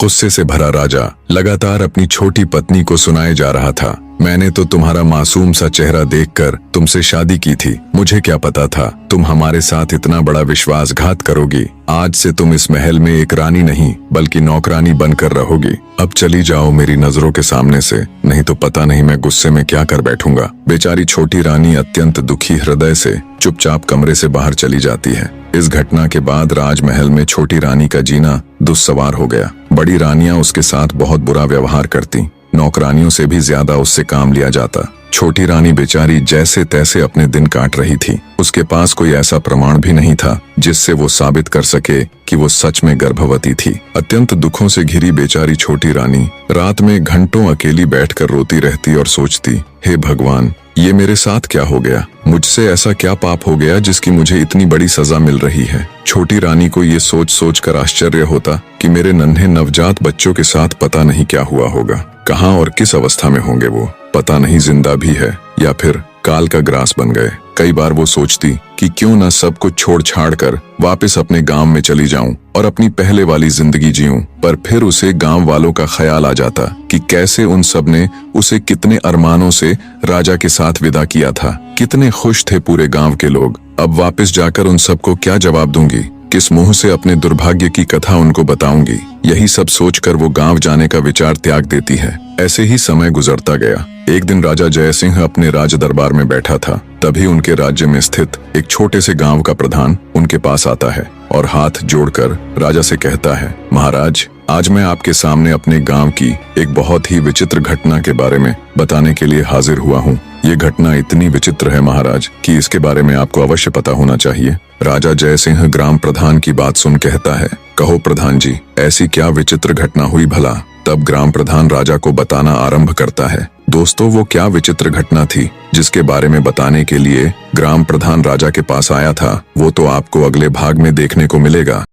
गुस्से से भरा राजा लगातार अपनी छोटी पत्नी को सुनाए जा रहा था। मैंने तो तुम्हारा मासूम सा चेहरा देखकर तुमसे शादी की थी। मुझे क्या पता था तुम हमारे साथ इतना बड़ा विश्वासघात करोगी। आज से तुम इस महल में एक रानी नहीं बल्कि नौकरानी बनकर रहोगी। अब चली जाओ मेरी नजरों के सामने से, नहीं तो पता नहीं मैं गुस्से में क्या कर बैठूंगा। बेचारी छोटी रानी अत्यंत दुखी हृदय से चुपचाप कमरे से बाहर चली जाती है। इस घटना के बाद राजमहल में छोटी रानी का जीना दुस्सवार हो गया। बड़ी रानियां उसके साथ बहुत बुरा व्यवहार करती, नौकरानियों से भी ज्यादा उससे काम लिया जाता। छोटी रानी बेचारी जैसे तैसे अपने दिन काट रही थी। उसके पास कोई ऐसा प्रमाण भी नहीं था जिससे वो साबित कर सके कि वो सच में गर्भवती थी। अत्यंत दुखों से घिरी बेचारी छोटी रानी रात में घंटों अकेली बैठकर रोती रहती और सोचती, हे भगवान, ये मेरे साथ क्या हो गया? मुझसे ऐसा क्या पाप हो गया जिसकी मुझे इतनी बड़ी सजा मिल रही है? छोटी रानी को ये सोच सोच कर आश्चर्य होता कि मेरे नन्हे नवजात बच्चों के साथ पता नहीं क्या हुआ होगा। कहाँ और किस अवस्था में होंगे वो, पता नहीं जिंदा भी है या फिर काल का ग्रास बन गए। कई बार वो सोचती कि क्यों न सब कुछ छोड़ छाड़ कर वापस अपने गांव में चली जाऊं और अपनी पहले वाली जिंदगी जीऊं। पर फिर उसे गांव वालों का ख्याल आ जाता कि कैसे उन सब ने उसे कितने अरमानों से राजा के साथ विदा किया था। कितने खुश थे पूरे गांव के लोग। अब वापस जाकर उन सबको क्या जवाब दूंगी? किस मुंह से अपने दुर्भाग्य की कथा उनको बताऊंगी? यही सब सोचकर वो गांव जाने का विचार त्याग देती है। ऐसे ही समय गुजरता गया। एक दिन राजा जयसिंह अपने राज दरबार में बैठा था। तभी उनके राज्य में स्थित एक छोटे से गांव का प्रधान उनके पास आता है और हाथ जोड़कर राजा से कहता है, महाराज, आज मैं आपके सामने अपने गांव की एक बहुत ही विचित्र घटना के बारे में बताने के लिए हाजिर हुआ हूँ। ये घटना इतनी विचित्र है महाराज कि इसके बारे में आपको अवश्य पता होना चाहिए। राजा जयसिंह ग्राम प्रधान की बात सुन कहता है, कहो प्रधान जी, ऐसी क्या विचित्र घटना हुई भला? तब ग्राम प्रधान राजा को बताना आरंभ करता है। दोस्तों, वो क्या विचित्र घटना थी जिसके बारे में बताने के लिए ग्राम प्रधान राजा के पास आया था, वो तो आपको अगले भाग में देखने को मिलेगा।